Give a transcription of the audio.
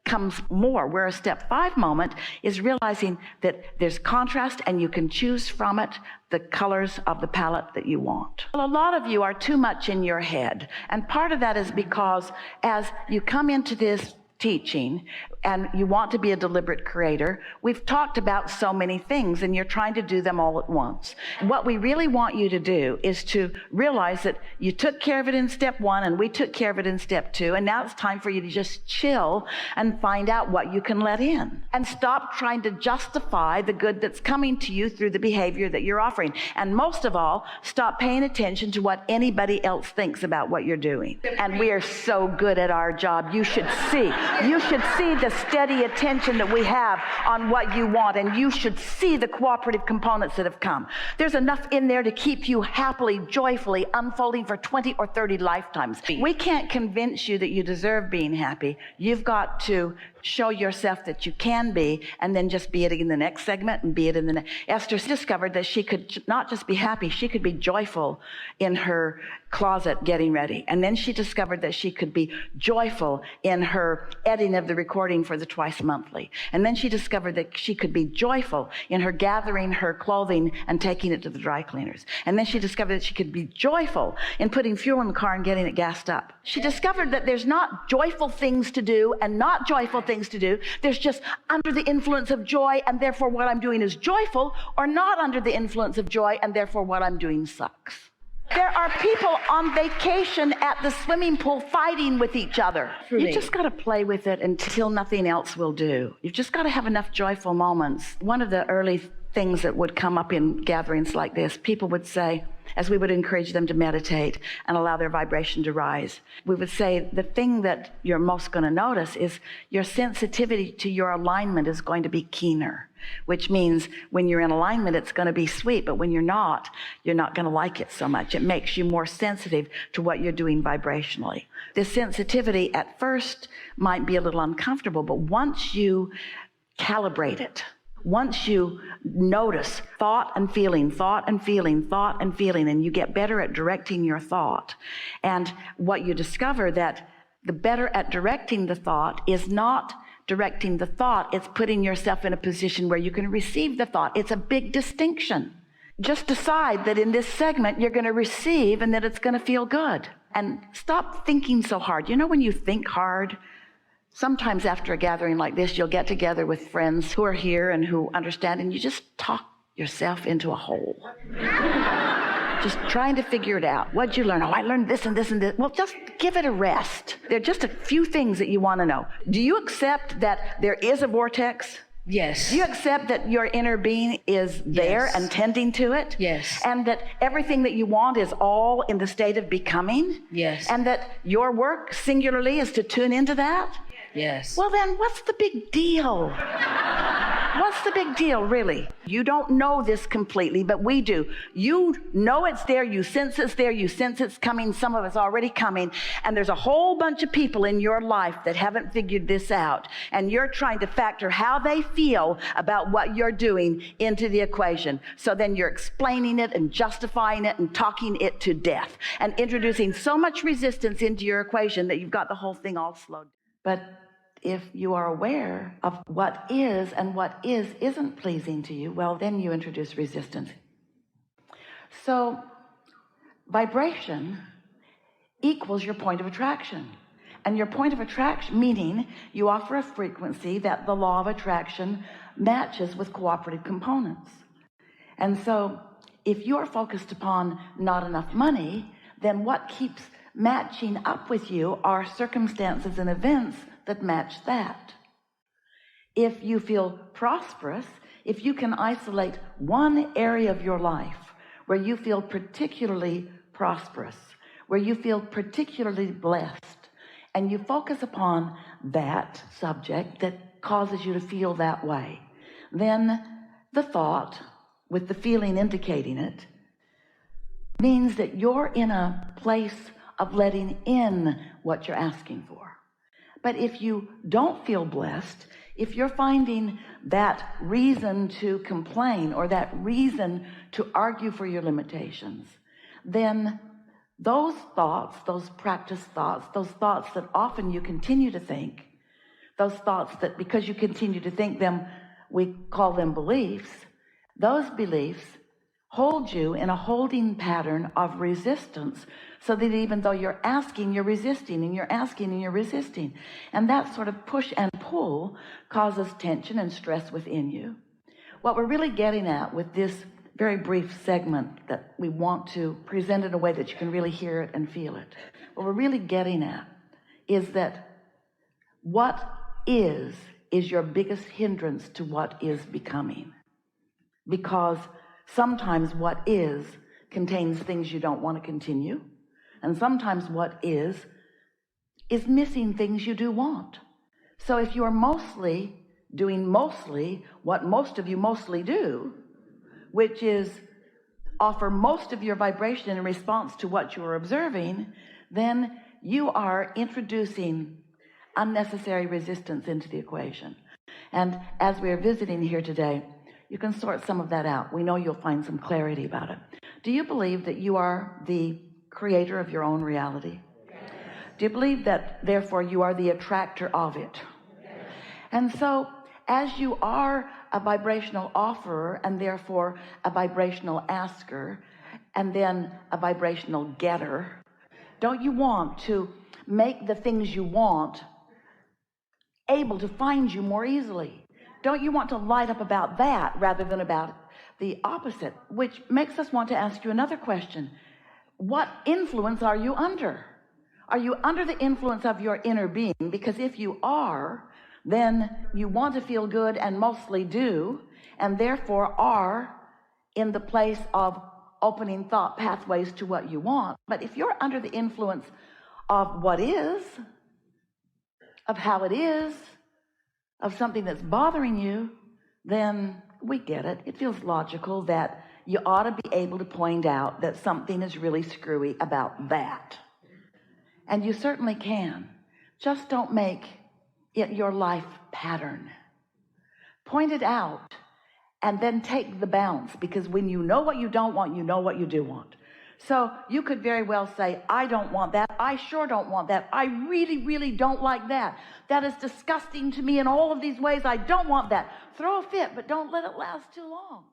comes more, where a step 5 moment is realizing that there's contrast and you can choose from it the colors of the palette that you want. Well, a lot of you are too much in your head, and part of that is because as you come into this teaching and you want to be a deliberate creator, we've talked about so many things and you're trying to do them all at once. What we really want you to do is to realize that you took care of it in step 1 and we took care of it in step 2, and now it's time for you to just chill and find out what you can let in, and stop trying to justify the good that's coming to you through the behavior that you're offering. And most of all, stop paying attention to what anybody else thinks about what you're doing. And we are so good at our job. You should see the steady attention that we have on what you want, and you should see the cooperative components that have come. There's enough in there to keep you happily, joyfully unfolding for 20 or 30 lifetimes. We can't convince you that you deserve being happy. You've got to show yourself that you can be, and then just be it in the next segment and be it in the next. Esther discovered that she could not just be happy, she could be joyful in her closet getting ready. And then she discovered that she could be joyful in her editing of the recording for the Twice Monthly. And then she discovered that she could be joyful in her gathering her clothing and taking it to the dry cleaners. And then she discovered that she could be joyful in putting fuel in the car and getting it gassed up. She discovered that there's not joyful things to do and not joyful things to do. There's just under the influence of joy, and therefore what I'm doing is joyful, or not under the influence of joy, and therefore what I'm doing sucks. There are people on vacation at the swimming pool fighting with each other. You just got to play with it until nothing else will do. You've just got to have enough joyful moments. One of the early things that would come up in gatherings like this, people would say, as we would encourage them to meditate and allow their vibration to rise, we would say the thing that you're most going to notice is your sensitivity to your alignment is going to be keener, which means when you're in alignment, it's going to be sweet, but when you're not going to like it so much. It makes you more sensitive to what you're doing vibrationally. This sensitivity at first might be a little uncomfortable, but once you calibrate it, once you notice thought and feeling, and you get better at directing your thought, and what you discover that the better at directing the thought is not directing the thought, it's putting yourself in a position where you can receive the thought. It's a big distinction. Just decide that in this segment you're going to receive and that it's going to feel good. And stop thinking so hard. You know, when you think hard, sometimes after a gathering like this, you'll get together with friends who are here and who understand, and you just talk yourself into a hole. Just trying to figure it out. What'd you learn? Oh, I learned this and this and this. Well, just give it a rest. There are just a few things that you want to know. Do you accept that there is a vortex? Yes. Do you accept that your inner being is there Yes. and tending to it? Yes. And that everything that you want is all in the state of becoming? Yes. And that your work singularly is to tune into that? Yes. Well, then what's the big deal? What's the big deal, really? You don't know this completely, but we do. You know it's there, you sense it's there, you sense it's coming, some of it's already coming, and there's a whole bunch of people in your life that haven't figured this out, and you're trying to factor how they feel about what you're doing into the equation. So then you're explaining it and justifying it and talking it to death and introducing so much resistance into your equation that you've got the whole thing all slowed down. But if you are aware of what is and what isn't pleasing to you, well, then you introduce resistance. So vibration equals your point of attraction. And your point of attraction, meaning you offer a frequency that the law of attraction matches with cooperative components. And so if you're focused upon not enough money, then what keeps matching up with you are circumstances and events that match that. If you feel prosperous, if you can isolate one area of your life where you feel particularly prosperous, where you feel particularly blessed, and you focus upon that subject that causes you to feel that way, then the thought, with the feeling indicating it, means that you're in a place of letting in what you're asking for. But if you don't feel blessed, if you're finding that reason to complain or that reason to argue for your limitations, then those thoughts, those practice thoughts, those thoughts that often you continue to think, those thoughts that because you continue to think them, we call them beliefs. Those beliefs hold you in a holding pattern of resistance, so that even though you're asking, you're resisting, and you're asking and you're resisting. And that sort of push and pull causes tension and stress within you. What we're really getting at with this very brief segment that we want to present in a way that you can really hear it and feel it, what we're really getting at is that what is your biggest hindrance to what is becoming. Because sometimes what is contains things you don't want to continue, and sometimes what is missing things you do want. So if you are mostly doing what most of you mostly do, which is offer most of your vibration in response to what you are observing, then you are introducing unnecessary resistance into the equation. And as we are visiting here today, you can sort some of that out. We know you'll find some clarity about it. Do you believe that you are the creator of your own reality? Yes. Do you believe that therefore you are the attractor of it? Yes. And so as you are a vibrational offerer and therefore a vibrational asker and then a vibrational getter, don't you want to make the things you want able to find you more easily? Don't you want to light up about that rather than about the opposite? Which makes us want to ask you another question. What influence are you under? Are you under the influence of your inner being? Because if you are, then you want to feel good and mostly do, and therefore are in the place of opening thought pathways to what you want. But if you're under the influence of what is, of how it is, of something that's bothering you, then we get it. It feels logical that you ought to be able to point out that something is really screwy about that. And you certainly can. Just don't make it your life pattern. Point it out and then take the bounce, because when you know what you don't want, you know what you do want. So you could very well say, I don't want that. I sure don't want that. I really, really don't like that. That is disgusting to me in all of these ways. I don't want that. Throw a fit, but don't let it last too long.